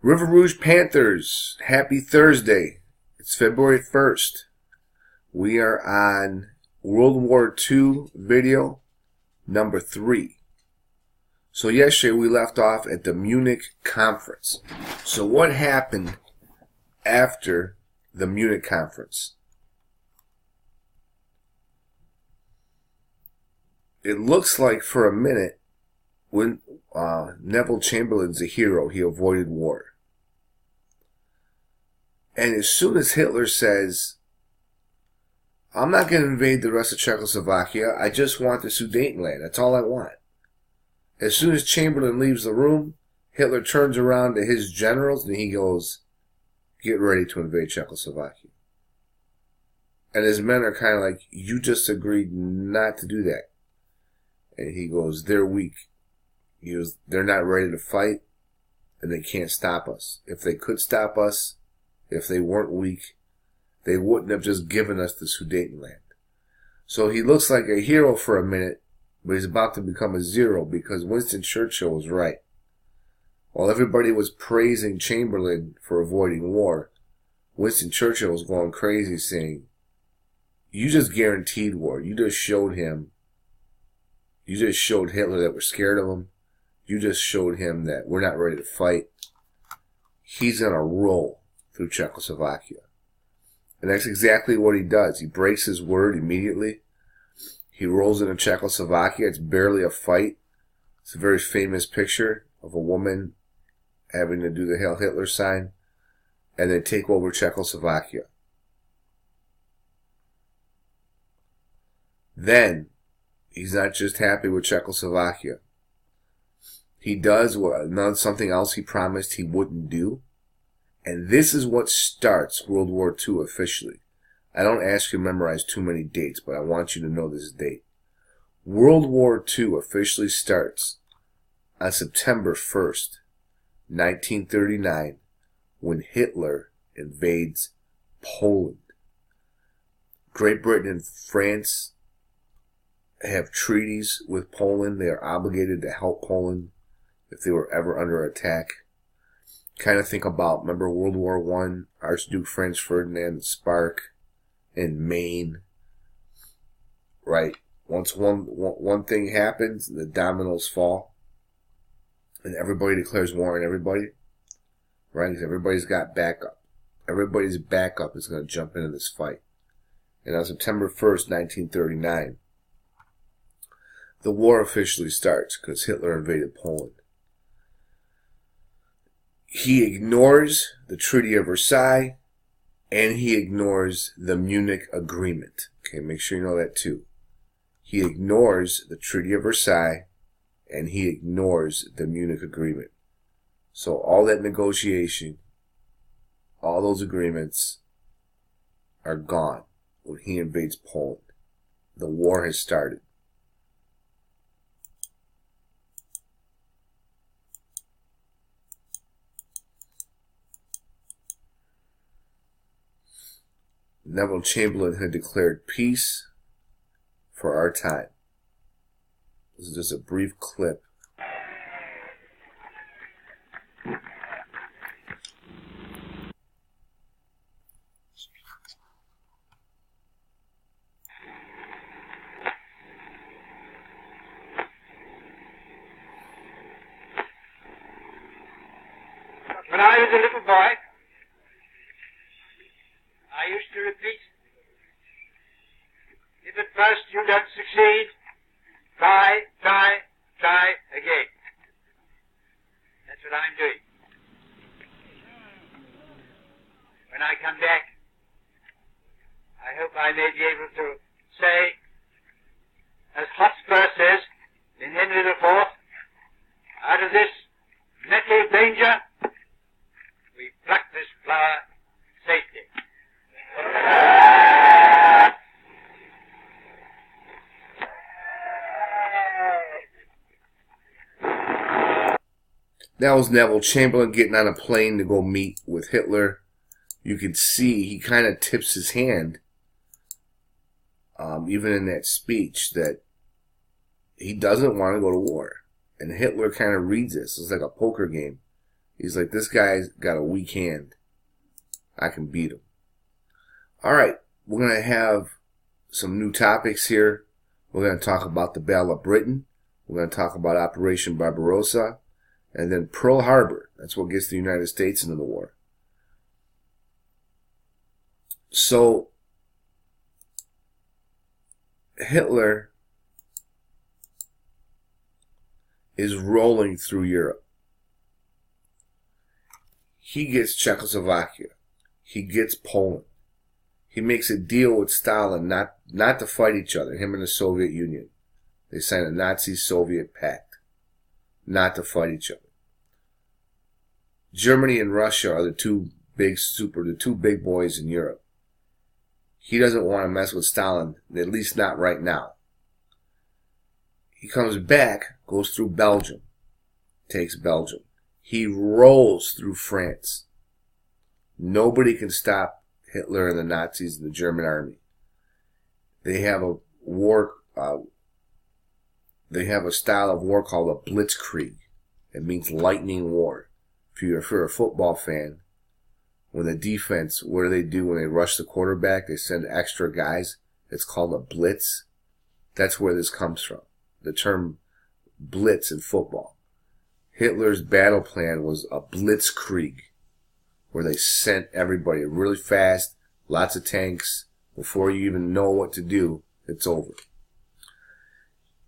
River Rouge Panthers, happy Thursday. It's February 1st. We are on World War II video number 3. So yesterday we left off at the Munich conference. So what happened after the Munich conference? It looks like for a minute when Neville Chamberlain's a hero, he avoided war. And as soon as Hitler says, I'm not going to invade the rest of Czechoslovakia, I just want the Sudetenland, that's all I want. As soon as Chamberlain leaves the room, Hitler turns around to his generals and he goes, get ready to invade Czechoslovakia. And his men are kind of like, you just agreed not to do that. And he goes, they're weak. He goes, they're not ready to fight, and they can't stop us. If they could stop us, if they weren't weak, they wouldn't have just given us the Sudetenland. So he looks like a hero for a minute, but he's about to become a zero because Winston Churchill was right. While everybody was praising Chamberlain for avoiding war, Winston Churchill was going crazy saying, you just guaranteed war. You just showed Hitler that we're scared of him. You just showed him that we're not ready to fight. He's going to roll through Czechoslovakia. And that's exactly what he does. He breaks his word immediately. He rolls into Czechoslovakia. It's barely a fight. It's a very famous picture of a woman having to do the Hail Hitler sign. And they take over Czechoslovakia. Then, he's not just happy with Czechoslovakia. He does something else he promised he wouldn't do. And this is what starts World War II officially. I don't ask you to memorize too many dates, but I want you to know this date. World War II officially starts on September 1st, 1939, when Hitler invades Poland. Great Britain and France have treaties with Poland. They are obligated to help Poland if they were ever under attack. Kind of think about, remember World War I, Archduke Franz Ferdinand, Spark, in Maine, right? Once one thing happens, the dominoes fall, and everybody declares war on everybody, right? Because everybody's got backup. Everybody's backup is going to jump into this fight. And on September 1st, 1939, the war officially starts because Hitler invaded Poland. He ignores the Treaty of Versailles, and he ignores the Munich Agreement. Okay, make sure you know that too. He ignores the Treaty of Versailles, and he ignores the Munich Agreement. So all that negotiation, all those agreements are gone when he invades Poland. The war has started. Neville Chamberlain had declared peace for our time. This is just a brief clip. When I was a little boy, I used to repeat, if at first you don't succeed, try again. That's what I'm doing. When I come back, I hope I may be able to say, as Hotspur says in Henry IV, out of this metal danger, we pluck this flower safely. That was Neville Chamberlain getting on a plane to go meet with Hitler. You can see he kind of tips his hand, even in that speech, that he doesn't want to go to war. And Hitler kind of reads this. It's like a poker game. He's like, this guy's got a weak hand. I can beat him. All right, we're going to have some new topics here. We're going to talk about the Battle of Britain. We're going to talk about Operation Barbarossa. And then Pearl Harbor. That's what gets the United States into the war. So, Hitler is rolling through Europe. He gets Czechoslovakia. He gets Poland. He makes a deal with Stalin not to fight each other, him and the Soviet Union. They signed a Nazi-Soviet pact not to fight each other. Germany and Russia are the two big boys in Europe. He doesn't want to mess with Stalin, at least not right now. He comes back, goes through Belgium, takes Belgium. He rolls through France. Nobody can stop Hitler and the Nazis and the German army. They have a war. They have a style of war called a blitzkrieg. It means lightning war. If you're a football fan, when the defense, what do when they rush the quarterback? They send extra guys. It's called a blitz. That's where this comes from. The term blitz in football. Hitler's battle plan was a blitzkrieg, where they sent everybody really fast, lots of tanks. Before you even know what to do, it's over.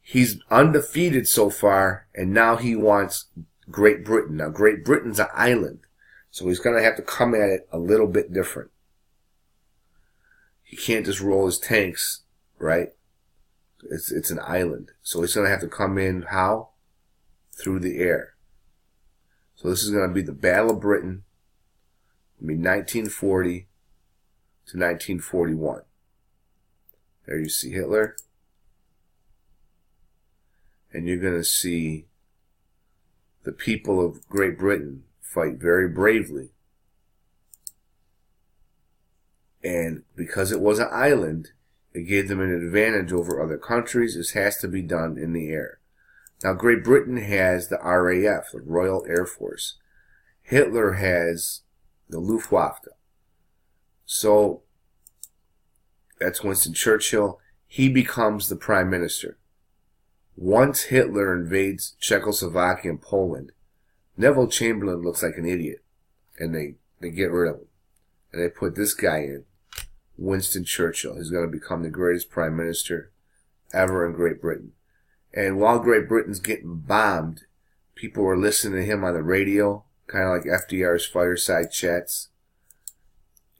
He's undefeated so far, and now he wants Great Britain. Now, Great Britain's an island, so he's going to have to come at it a little bit different. He can't just roll his tanks, right? It's an island. So he's going to have to come in, how? Through the air. So this is going to be the Battle of Britain. It'll be 1940 to 1941. There you see Hitler. And you're going to see the people of Great Britain fight very bravely. And because it was an island, it gave them an advantage over other countries. This has to be done in the air. Now, Great Britain has the RAF, the Royal Air Force. Hitler has the Luftwaffe. So, that's Winston Churchill. He becomes the prime minister. Once Hitler invades Czechoslovakia and Poland, Neville Chamberlain looks like an idiot. And they get rid of him. And they put this guy in, Winston Churchill. He's going to become the greatest prime minister ever in Great Britain. And while Great Britain's getting bombed, people were listening to him on the radio, kind of like FDR's fireside chats.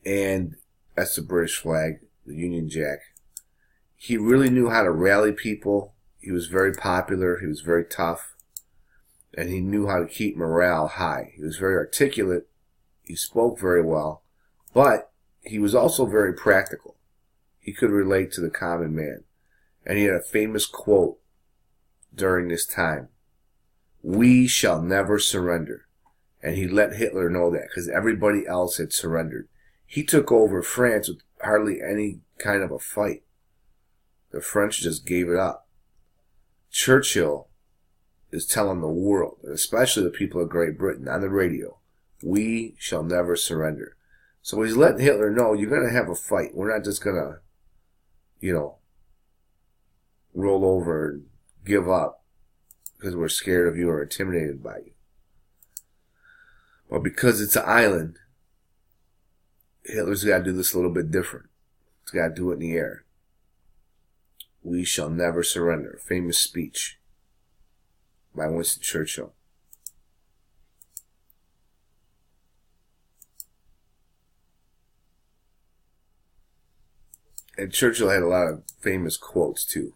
And that's the British flag, the Union Jack. He really knew how to rally people. He was very popular. He was very tough. And he knew how to keep morale high. He was very articulate. He spoke very well. But he was also very practical. He could relate to the common man. And he had a famous quote during this time. We shall never surrender. And he let Hitler know that because everybody else had surrendered. He took over France with hardly any kind of a fight. The French just gave it up. Churchill is telling the world, especially the people of Great Britain on the radio, we shall never surrender. So he's letting Hitler know, you're going to have a fight. We're not just going to, roll over and give up because we're scared of you or intimidated by you. But because it's an island, Hitler's got to do this a little bit different. He's got to do it in the air. We shall never surrender. Famous speech by Winston Churchill. And Churchill had a lot of famous quotes too.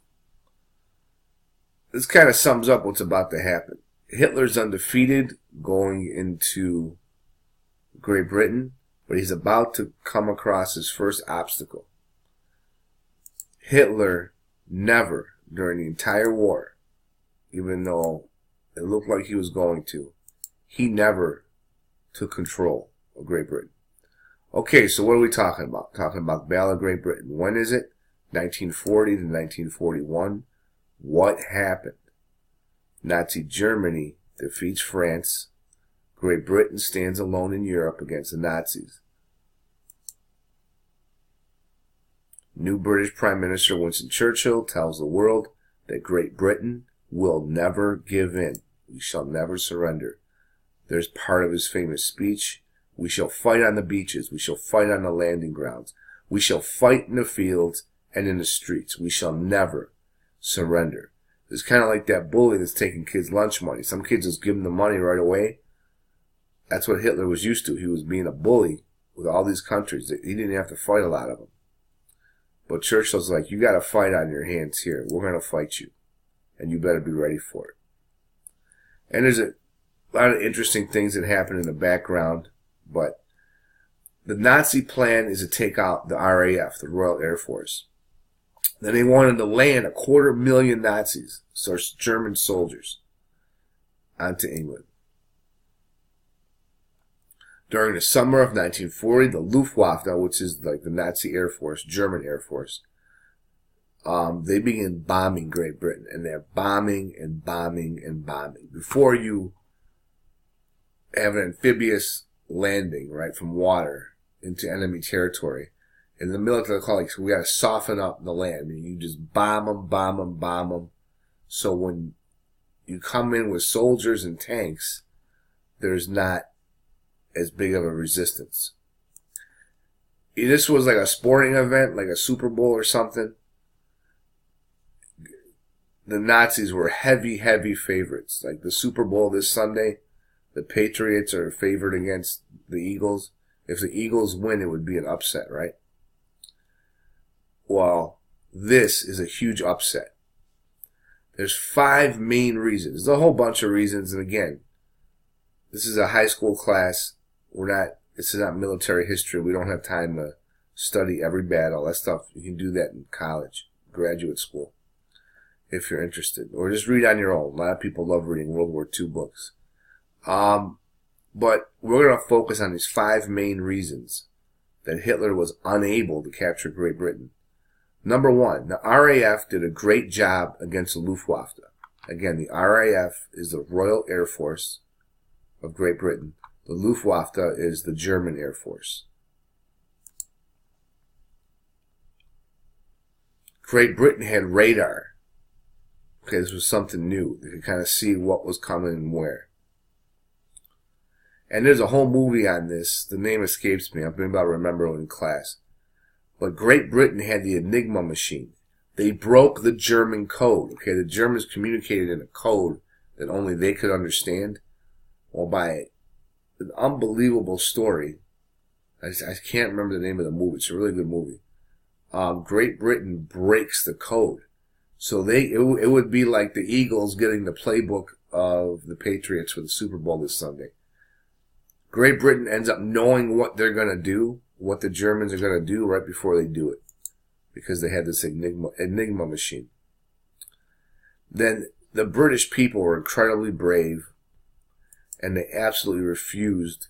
This kind of sums up what's about to happen. Hitler's undefeated going into Great Britain, but he's about to come across his first obstacle. Hitler never, during the entire war, even though it looked like he was going to, he never took control of Great Britain. Okay, so what are we talking about? Talking about the Battle of Great Britain. When is it? 1940 to 1941. What happened? Nazi Germany defeats France. Great Britain stands alone in Europe against the Nazis. New British Prime Minister Winston Churchill tells the world that Great Britain will never give in. We shall never surrender. There's part of his famous speech. We shall fight on the beaches. We shall fight on the landing grounds. We shall fight in the fields and in the streets. We shall never surrender. It's kind of like that bully that's taking kids' lunch money. Some kids just give them the money right away. That's what Hitler was used to. He was being a bully with all these countries. He didn't have to fight a lot of them. But Churchill's like, you got to fight on your hands here. We're going to fight you. And you better be ready for it. And there's a lot of interesting things that happen in the background. But the Nazi plan is to take out the RAF, the Royal Air Force. Then they wanted to land 250,000 Nazis, so German soldiers, onto England. During the summer of 1940, the Luftwaffe, which is like the Nazi Air Force, German Air Force, they began bombing Great Britain. And they're bombing and bombing and bombing. Before you have an amphibious landing, right, from water into enemy territory, in the military, they call it, we got to soften up the land. And you just bomb them, bomb them, bomb them. So when you come in with soldiers and tanks, there's not as big of a resistance. This was like a sporting event, like a Super Bowl or something. The Nazis were heavy, heavy favorites. Like the Super Bowl this Sunday, the Patriots are favored against the Eagles. If the Eagles win, it would be an upset, right? Well, this is a huge upset. There's 5 main reasons. There's a whole bunch of reasons, and again, this is a high school class. This is not military history. We don't have time to study every battle. That stuff, you can do that in college, graduate school, if you're interested. Or just read on your own. A lot of people love reading World War II books. But we're going to focus on these 5 main reasons that Hitler was unable to capture Great Britain. Number 1, the RAF did a great job against the Luftwaffe. Again, the RAF is the Royal Air Force of Great Britain. The Luftwaffe is the German Air Force. Great Britain had radar. Okay, this was something new. They could kind of see what was coming and where. And there's a whole movie on this. The name escapes me. I've been able to remember it in class. But Great Britain had the Enigma machine. They broke the German code. Okay, the Germans communicated in a code that only they could understand. Well, by an unbelievable story. I can't remember the name of the movie. It's a really good movie. Great Britain breaks the code. So it would be like the Eagles getting the playbook of the Patriots for the Super Bowl this Sunday. Great Britain ends up knowing what they're going to do, what the Germans are going to do right before they do it, because they had this Enigma machine. Then the British people were incredibly brave, and they absolutely refused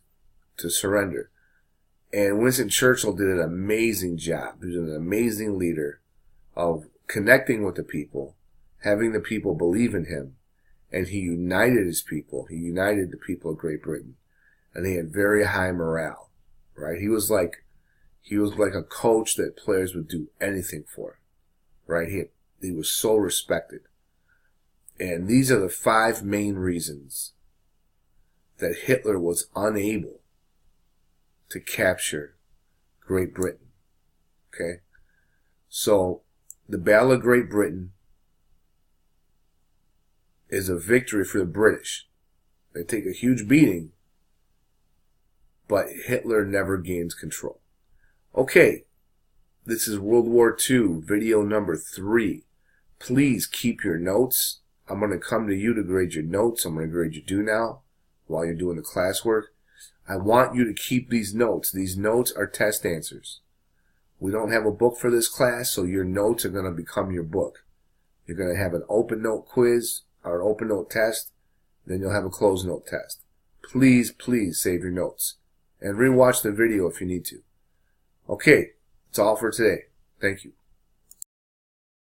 to surrender. And Winston Churchill did an amazing job. He was an amazing leader of connecting with the people, having the people believe in him, and he united his people. He united the people of Great Britain, and they had very high morale. Right? He was like a coach that players would do anything for. Right? He was so respected. And these are the 5 main reasons that Hitler was unable to capture Great Britain. Okay? So, the Battle of Great Britain is a victory for the British. They take a huge beating, but Hitler never gains control. Okay, this is World War II, video number 3. Please keep your notes. I'm going to come to you to grade your notes. I'm going to grade your do now while you're doing the classwork. I want you to keep these notes. These notes are test answers. We don't have a book for this class, so your notes are going to become your book. You're going to have an open note quiz or an open note test. Then you'll have a closed note test. Please, please save your notes. And rewatch the video if you need to. Okay, that's all for today. Thank you.